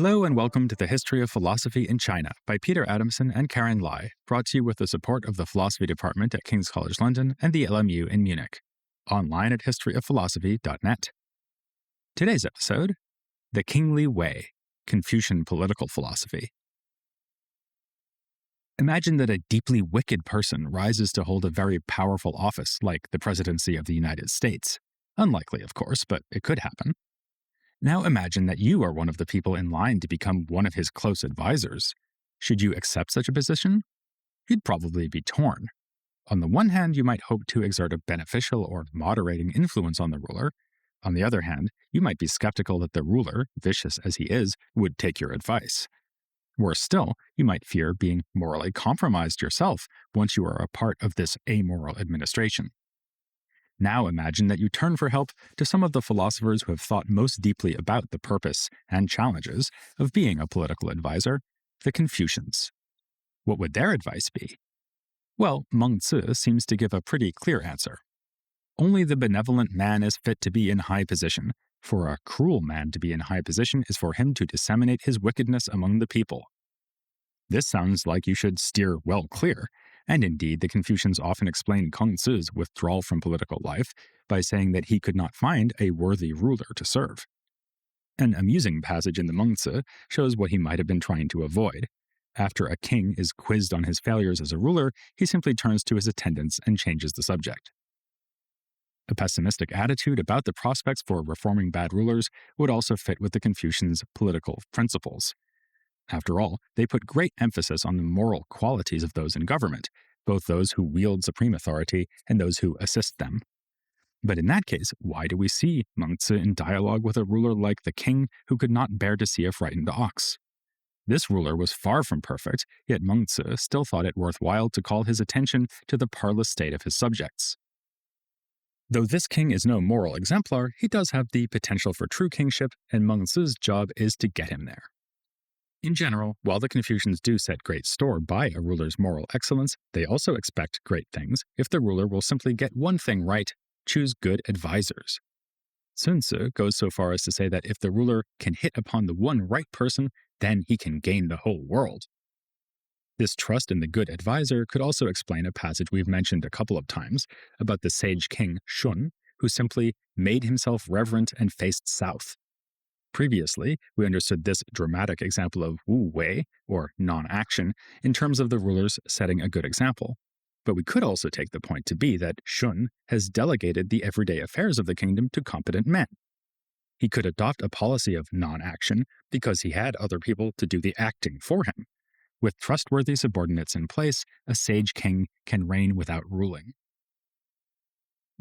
Hello and welcome to the History of Philosophy in China by Peter Adamson and Karen Lai, brought to you with the support of the Philosophy Department at King's College London and the LMU in Munich. Online at historyofphilosophy.net. Today's episode, The Kingly Way, Confucian Political Philosophy. Imagine that a deeply wicked person rises to hold a very powerful office like the presidency of the United States. Unlikely, of course, but it could happen. Now imagine that you are one of the people in line to become one of his close advisors. Should you accept such a position? You'd probably be torn. On the one hand, you might hope to exert a beneficial or moderating influence on the ruler. On the other hand, you might be skeptical that the ruler, vicious as he is, would take your advice. Worse still, you might fear being morally compromised yourself once you are a part of this amoral administration. Now imagine that you turn for help to some of the philosophers who have thought most deeply about the purpose and challenges of being a political advisor, the Confucians. What would their advice be? Well, Mengzi seems to give a pretty clear answer. Only the benevolent man is fit to be in high position. For a cruel man to be in high position is for him to disseminate his wickedness among the people. This sounds like you should steer well clear, and indeed the Confucians often explain Kongzi's withdrawal from political life by saying that he could not find a worthy ruler to serve. An amusing passage in the Mengzi shows what he might have been trying to avoid. After a king is quizzed on his failures as a ruler, he simply turns to his attendants and changes the subject. A pessimistic attitude about the prospects for reforming bad rulers would also fit with the Confucians' political principles. After all, they put great emphasis on the moral qualities of those in government, both those who wield supreme authority and those who assist them. But in that case, why do we see Mengzi in dialogue with a ruler like the king who could not bear to see a frightened ox? This ruler was far from perfect, yet Mengzi still thought it worthwhile to call his attention to the parlous state of his subjects. Though this king is no moral exemplar, he does have the potential for true kingship, and Mengzi's job is to get him there. In general, while the Confucians do set great store by a ruler's moral excellence, they also expect great things if the ruler will simply get one thing right: choose good advisors. Sun Tzu goes so far as to say that if the ruler can hit upon the one right person, then he can gain the whole world. This trust in the good advisor could also explain a passage we've mentioned a couple of times about the sage king Shun, who simply made himself reverent and faced south. Previously, we understood this dramatic example of wu wei, or non-action, in terms of the rulers setting a good example. But we could also take the point to be that Shun has delegated the everyday affairs of the kingdom to competent men. He could adopt a policy of non-action because he had other people to do the acting for him. With trustworthy subordinates in place, a sage king can reign without ruling.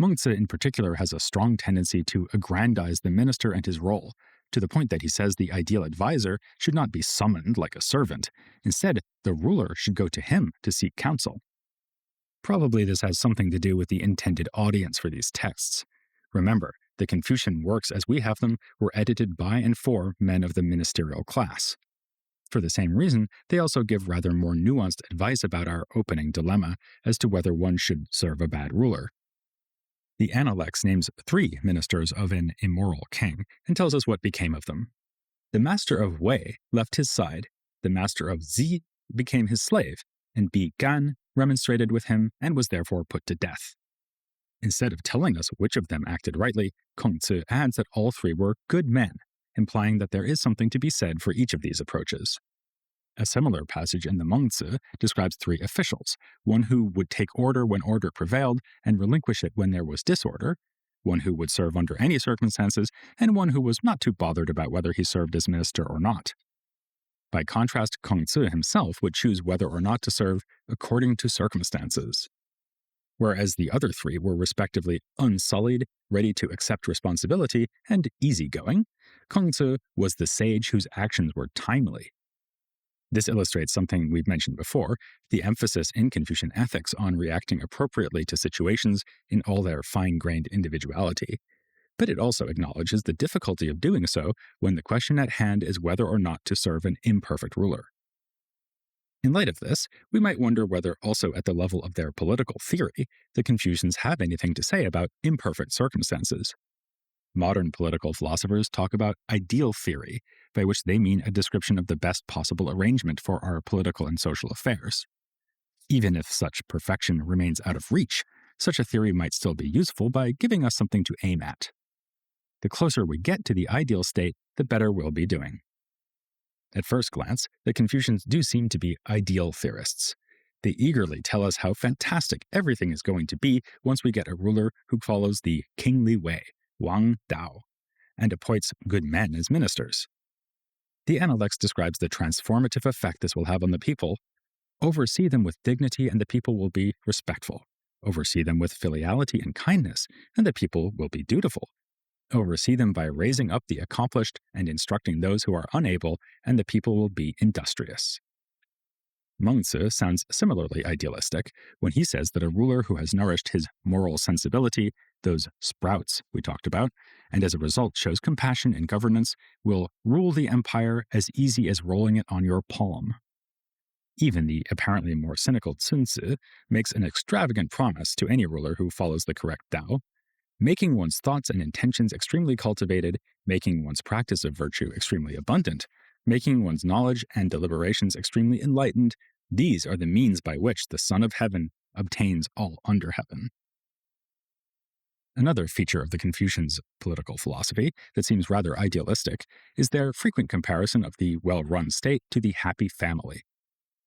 Mengzi in particular has a strong tendency to aggrandize the minister and his role, to the point that he says the ideal advisor should not be summoned like a servant. Instead, the ruler should go to him to seek counsel. Probably this has something to do with the intended audience for these texts. Remember, the Confucian works as we have them were edited by and for men of the ministerial class. For the same reason, they also give rather more nuanced advice about our opening dilemma as to whether one should serve a bad ruler. The Analects names 3 ministers of an immoral king and tells us what became of them. The master of Wei left his side, the master of Zi became his slave, and Bi Gan remonstrated with him and was therefore put to death. Instead of telling us which of them acted rightly, Kongzi adds that all 3 were good men, implying that there is something to be said for each of these approaches. A similar passage in the Mengzi describes 3 officials, one who would take order when order prevailed and relinquish it when there was disorder, one who would serve under any circumstances, and one who was not too bothered about whether he served as minister or not. By contrast, Kongzi himself would choose whether or not to serve according to circumstances. Whereas the other 3 were respectively unsullied, ready to accept responsibility, and easygoing, Kongzi was the sage whose actions were timely. This illustrates something we've mentioned before, the emphasis in Confucian ethics on reacting appropriately to situations in all their fine-grained individuality. But it also acknowledges the difficulty of doing so when the question at hand is whether or not to serve an imperfect ruler. In light of this, we might wonder whether also at the level of their political theory, the Confucians have anything to say about imperfect circumstances. Modern political philosophers talk about ideal theory, by which they mean a description of the best possible arrangement for our political and social affairs. Even if such perfection remains out of reach, such a theory might still be useful by giving us something to aim at. The closer we get to the ideal state, the better we'll be doing. At first glance, the Confucians do seem to be ideal theorists. They eagerly tell us how fantastic everything is going to be once we get a ruler who follows the kingly way, Wang Dao, and appoints good men as ministers. The Analects describes the transformative effect this will have on the people. Oversee them with dignity, and the people will be respectful. Oversee them with filiality and kindness, and the people will be dutiful. Oversee them by raising up the accomplished and instructing those who are unable, and the people will be industrious. Mengzi sounds similarly idealistic when he says that a ruler who has nourished his moral sensibility, those sprouts we talked about, and as a result shows compassion in governance, will rule the empire as easy as rolling it on your palm. Even the apparently more cynical Xunzi makes an extravagant promise to any ruler who follows the correct Tao: making one's thoughts and intentions extremely cultivated, making one's practice of virtue extremely abundant, making one's knowledge and deliberations extremely enlightened. These are the means by which the Son of Heaven obtains all under heaven. Another feature of the Confucians' political philosophy that seems rather idealistic is their frequent comparison of the well-run state to the happy family.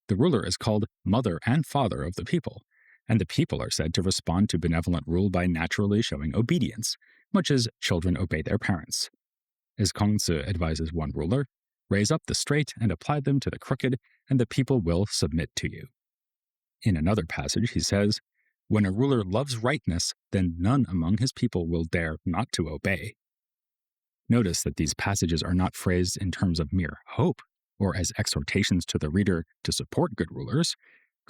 The ruler is called mother and father of the people, and the people are said to respond to benevolent rule by naturally showing obedience, much as children obey their parents. As Kongzi advises one ruler, raise up the straight and apply them to the crooked, and the people will submit to you. In another passage, he says, when a ruler loves rightness, then none among his people will dare not to obey. Notice that these passages are not phrased in terms of mere hope, or as exhortations to the reader to support good rulers.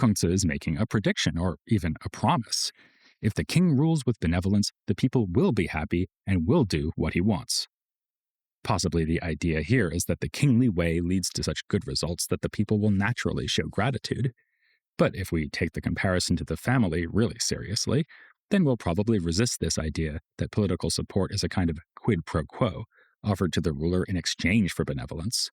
Kongzi is making a prediction, or even a promise. If the king rules with benevolence, the people will be happy and will do what he wants. Possibly the idea here is that the kingly way leads to such good results that the people will naturally show gratitude. But if we take the comparison to the family really seriously, then we'll probably resist this idea that political support is a kind of quid pro quo offered to the ruler in exchange for benevolence.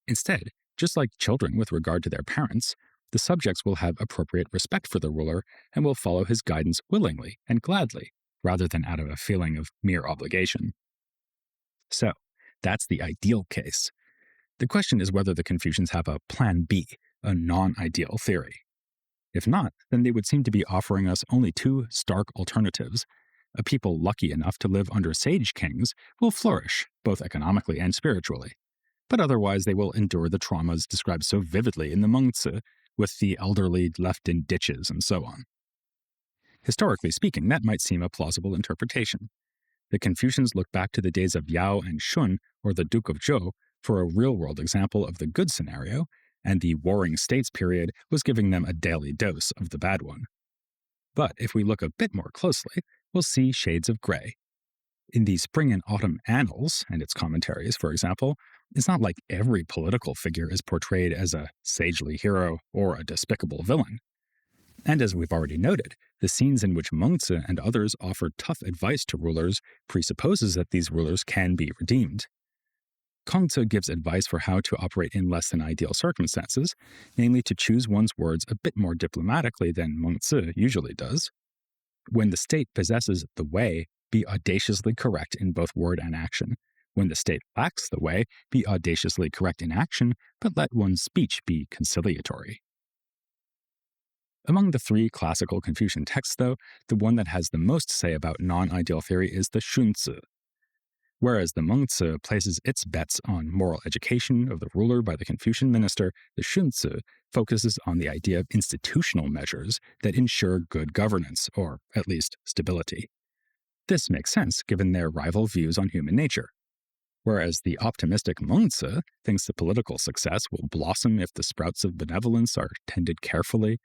Instead, just like children with regard to their parents, the subjects will have appropriate respect for the ruler and will follow his guidance willingly and gladly, rather than out of a feeling of mere obligation. So, that's the ideal case. The question is whether the Confucians have a plan B, a non-ideal theory. If not, then they would seem to be offering us only two stark alternatives. A people lucky enough to live under sage kings will flourish, both economically and spiritually. But otherwise they will endure the traumas described so vividly in the Mengzi, with the elderly left in ditches and so on. Historically speaking, that might seem a plausible interpretation. The Confucians look back to the days of Yao and Shun, or the Duke of Zhou, for a real-world example of the good scenario, and the Warring States period was giving them a daily dose of the bad one. But if we look a bit more closely, we'll see shades of gray. In the Spring and Autumn Annals and its commentaries, for example, it's not like every political figure is portrayed as a sagely hero or a despicable villain. And as we've already noted, the scenes in which Mengzi and others offer tough advice to rulers presupposes that these rulers can be redeemed. Kongzi gives advice for how to operate in less than ideal circumstances, namely to choose one's words a bit more diplomatically than Mengzi usually does. When the state possesses the way, be audaciously correct in both word and action. When the state lacks the way, be audaciously correct in action, but let one's speech be conciliatory. Among the three classical Confucian texts, though, the one that has the most to say about non-ideal theory is the Xunzi. Whereas the Mengzi places its bets on moral education of the ruler by the Confucian minister, the Xunzi focuses on the idea of institutional measures that ensure good governance, or at least stability. This makes sense given their rival views on human nature. Whereas the optimistic Mengzi thinks that political success will blossom if the sprouts of benevolence are tended carefully,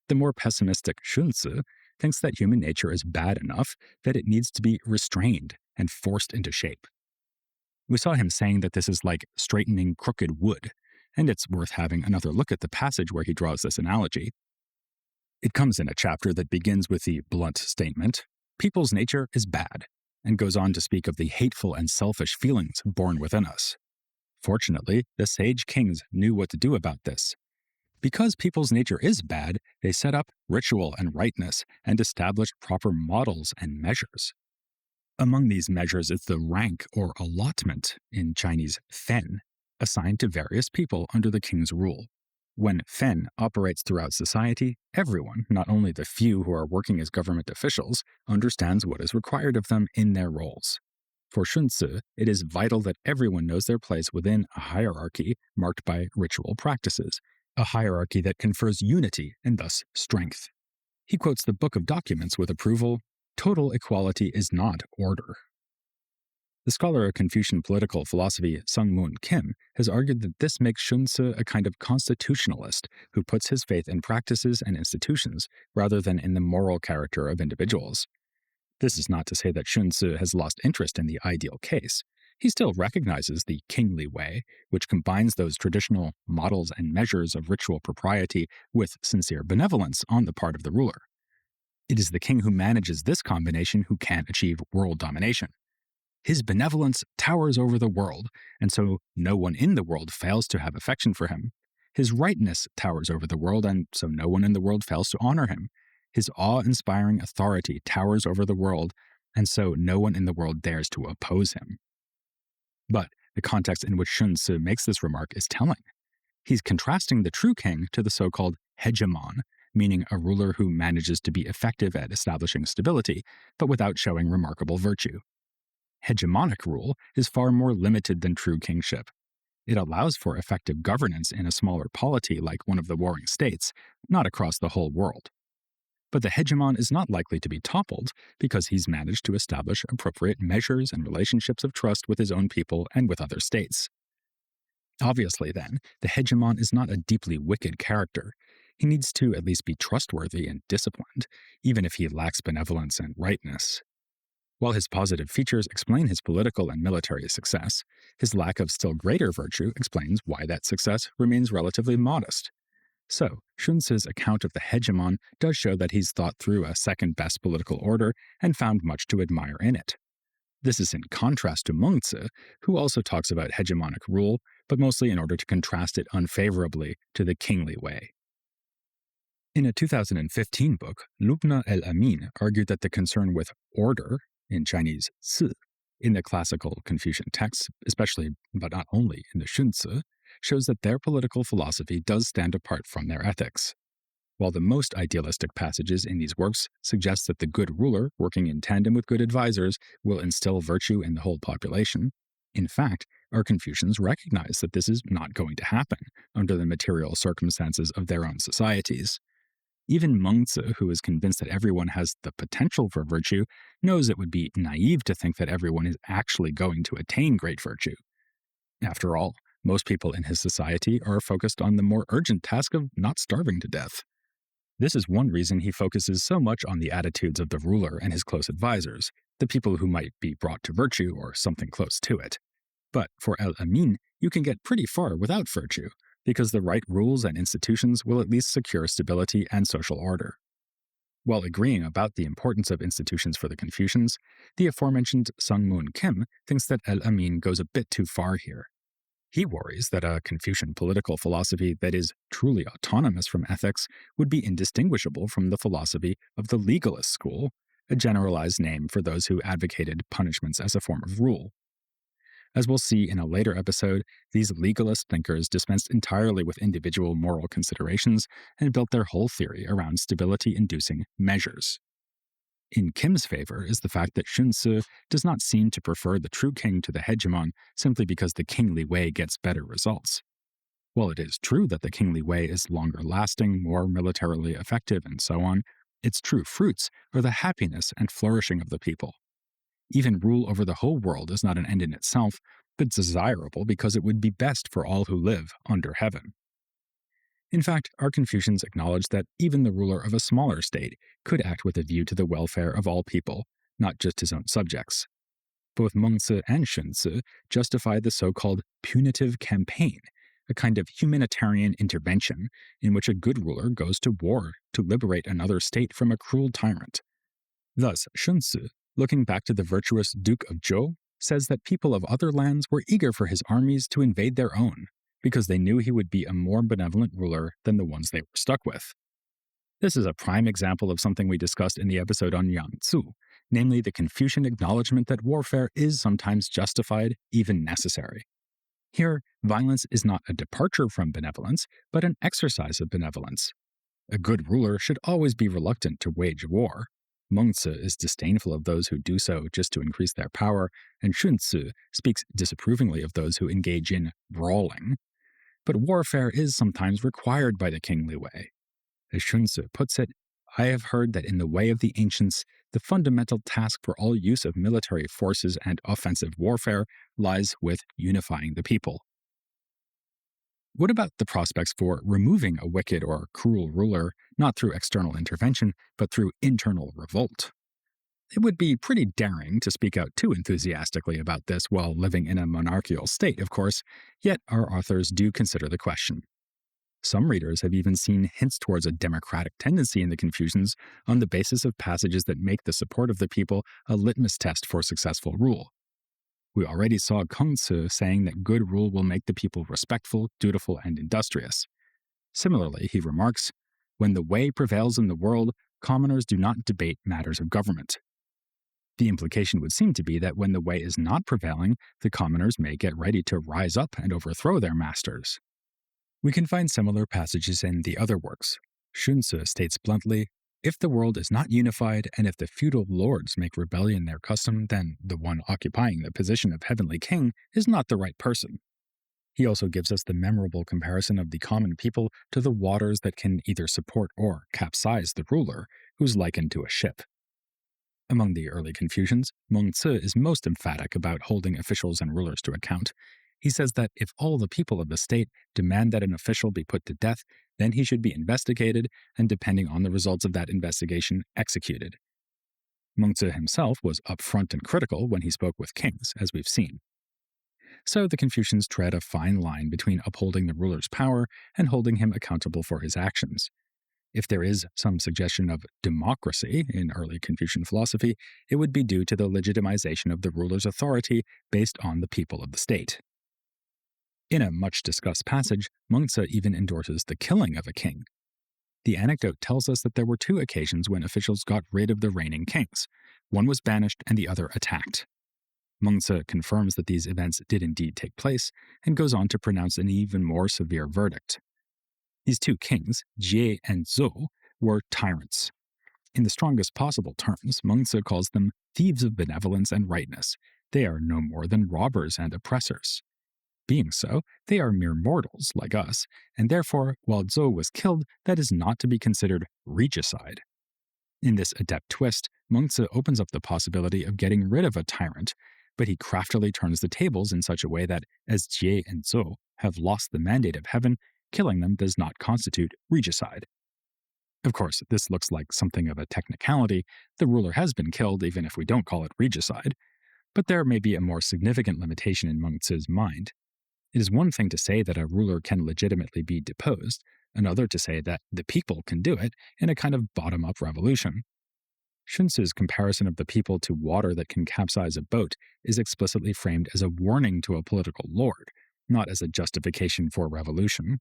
the more pessimistic Xunzi thinks that human nature is bad enough that it needs to be restrained and forced into shape. We saw him saying that this is like straightening crooked wood, and it's worth having another look at the passage where he draws this analogy. It comes in a chapter that begins with the blunt statement, "People's nature is bad," and goes on to speak of the hateful and selfish feelings born within us. Fortunately, the sage kings knew what to do about this. Because people's nature is bad, they set up ritual and rightness and established proper models and measures. Among these measures is the rank or allotment, in Chinese fen, assigned to various people under the king's rule. When fen operates throughout society, everyone, not only the few who are working as government officials, understands what is required of them in their roles. For Xunzi, it is vital that everyone knows their place within a hierarchy marked by ritual practices, a hierarchy that confers unity and thus strength. He quotes the Book of Documents with approval: "Total equality is not order." The scholar of Confucian political philosophy Sung-Moon Kim has argued that this makes Xunzi a kind of constitutionalist who puts his faith in practices and institutions rather than in the moral character of individuals. This is not to say that Xunzi has lost interest in the ideal case. He still recognizes the kingly way, which combines those traditional models and measures of ritual propriety with sincere benevolence on the part of the ruler. It is the king who manages this combination who can achieve world domination. His benevolence towers over the world, and so no one in the world fails to have affection for him. His rightness towers over the world, and so no one in the world fails to honor him. His awe-inspiring authority towers over the world, and so no one in the world dares to oppose him. But the context in which Xunzi makes this remark is telling. He's contrasting the true king to the so-called hegemon, meaning a ruler who manages to be effective at establishing stability, but without showing remarkable virtue. Hegemonic rule is far more limited than true kingship. It allows for effective governance in a smaller polity like one of the warring states, not across the whole world. But the hegemon is not likely to be toppled because he's managed to establish appropriate measures and relationships of trust with his own people and with other states. Obviously, then, the hegemon is not a deeply wicked character. He needs to at least be trustworthy and disciplined, even if he lacks benevolence and rightness. While his positive features explain his political and military success, his lack of still greater virtue explains why that success remains relatively modest. So, Xunzi's account of the hegemon does show that he's thought through a second-best political order and found much to admire in it. This is in contrast to Mengzi, who also talks about hegemonic rule, but mostly in order to contrast it unfavorably to the kingly way. In a 2015 book, Lubna El-Amin argued that the concern with order, in Chinese "si," in the classical Confucian texts, especially but not only in the Xunzi, shows that their political philosophy does stand apart from their ethics. While the most idealistic passages in these works suggest that the good ruler, working in tandem with good advisors, will instill virtue in the whole population, in fact, our Confucians recognize that this is not going to happen under the material circumstances of their own societies. Even Mengzi, who is convinced that everyone has the potential for virtue, knows it would be naive to think that everyone is actually going to attain great virtue. After all, most people in his society are focused on the more urgent task of not starving to death. This is one reason he focuses so much on the attitudes of the ruler and his close advisors, the people who might be brought to virtue or something close to it. But for El-Amin, you can get pretty far without virtue, because the right rules and institutions will at least secure stability and social order. While agreeing about the importance of institutions for the Confucians, the aforementioned Sung-Moon Kim thinks that El-Amin goes a bit too far here. He worries that a Confucian political philosophy that is truly autonomous from ethics would be indistinguishable from the philosophy of the legalist school, a generalized name for those who advocated punishments as a form of rule. As we'll see in a later episode, these legalist thinkers dispensed entirely with individual moral considerations and built their whole theory around stability-inducing measures. In Kim's favor is the fact that Xunzi does not seem to prefer the true king to the hegemon simply because the kingly way gets better results. While it is true that the kingly way is longer-lasting, more militarily effective, and so on, its true fruits are the happiness and flourishing of the people. Even rule over the whole world is not an end in itself, but desirable because it would be best for all who live under heaven. In fact, our Confucians acknowledge that even the ruler of a smaller state could act with a view to the welfare of all people, not just his own subjects. Both Mengzi and Xunzi justify the so-called punitive campaign, a kind of humanitarian intervention in which a good ruler goes to war to liberate another state from a cruel tyrant. Thus, Xunzi, looking back to the virtuous Duke of Zhou, says that people of other lands were eager for his armies to invade their own, because they knew he would be a more benevolent ruler than the ones they were stuck with. This is a prime example of something we discussed in the episode on Yang Tzu, namely the Confucian acknowledgement that warfare is sometimes justified, even necessary. Here, violence is not a departure from benevolence, but an exercise of benevolence. A good ruler should always be reluctant to wage war. Mengzi is disdainful of those who do so just to increase their power, and Xunzi speaks disapprovingly of those who engage in brawling. But warfare is sometimes required by the kingly way. As Xunzi puts it, I have heard that in the way of the ancients, the fundamental task for all use of military forces and offensive warfare lies with unifying the people. What about the prospects for removing a wicked or cruel ruler, not through external intervention, but through internal revolt? It would be pretty daring to speak out too enthusiastically about this while living in a monarchical state, of course, yet our authors do consider the question. Some readers have even seen hints towards a democratic tendency in the Confucians on the basis of passages that make the support of the people a litmus test for successful rule. We already saw Kongzi saying that good rule will make the people respectful, dutiful, and industrious. Similarly, he remarks, when the way prevails in the world, commoners do not debate matters of government. The implication would seem to be that when the way is not prevailing, the commoners may get ready to rise up and overthrow their masters. We can find similar passages in the other works. Xunzi states bluntly, if the world is not unified and if the feudal lords make rebellion their custom, then the one occupying the position of heavenly king is not the right person. He also gives us the memorable comparison of the common people to the waters that can either support or capsize the ruler, who's likened to a ship. Among the early Confucians, Mengzi is most emphatic about holding officials and rulers to account. He says that if all the people of the state demand that an official be put to death, then he should be investigated and, depending on the results of that investigation, executed. Mengzi himself was upfront and critical when he spoke with kings, as we've seen. So the Confucians tread a fine line between upholding the ruler's power and holding him accountable for his actions. If there is some suggestion of democracy in early Confucian philosophy, it would be due to the legitimization of the ruler's authority based on the people of the state. In a much-discussed passage, Mengzi even endorses the killing of a king. The anecdote tells us that there were two occasions when officials got rid of the reigning kings. One was banished and the other attacked. Mengzi confirms that these events did indeed take place and goes on to pronounce an even more severe verdict. These two kings, Jie and Zhou, were tyrants. In the strongest possible terms, Mengzi calls them thieves of benevolence and rightness. They are no more than robbers and oppressors. Being so, they are mere mortals like us, and therefore, while Zhou was killed, that is not to be considered regicide. In this adept twist, Mengzi opens up the possibility of getting rid of a tyrant, but he craftily turns the tables in such a way that, as Jie and Zhou have lost the mandate of heaven, killing them does not constitute regicide. Of course, this looks like something of a technicality. The ruler has been killed, even if we don't call it regicide. But there may be a more significant limitation in Mengzi's mind. It is one thing to say that a ruler can legitimately be deposed, another to say that the people can do it in a kind of bottom-up revolution. Xunzi's comparison of the people to water that can capsize a boat is explicitly framed as a warning to a political lord, not as a justification for revolution.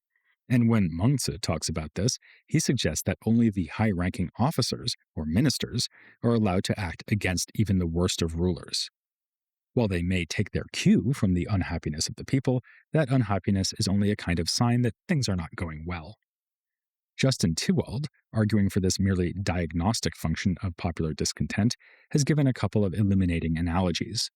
And when Mengzi talks about this, he suggests that only the high-ranking officers, or ministers, are allowed to act against even the worst of rulers. While they may take their cue from the unhappiness of the people, that unhappiness is only a kind of sign that things are not going well. Justin Tiwald, arguing for this merely diagnostic function of popular discontent, has given a couple of illuminating analogies.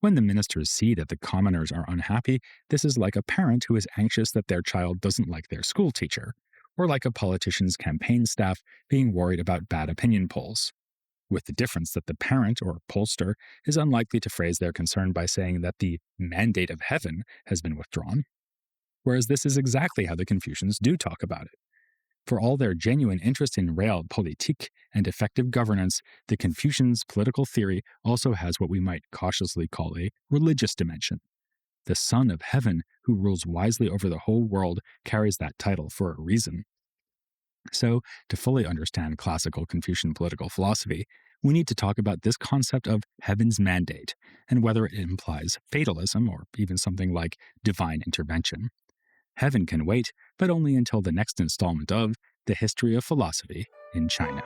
When the ministers see that the commoners are unhappy, this is like a parent who is anxious that their child doesn't like their school teacher, or like a politician's campaign staff being worried about bad opinion polls. With the difference that the parent or pollster is unlikely to phrase their concern by saying that the mandate of heaven has been withdrawn. Whereas this is exactly how the Confucians do talk about it. For all their genuine interest in realpolitik and effective governance, the Confucians' political theory also has what we might cautiously call a religious dimension. The Son of Heaven, who rules wisely over the whole world, carries that title for a reason. So, to fully understand classical Confucian political philosophy, we need to talk about this concept of heaven's mandate and whether it implies fatalism or even something like divine intervention. Heaven can wait, but only until the next installment of The History of Philosophy in China.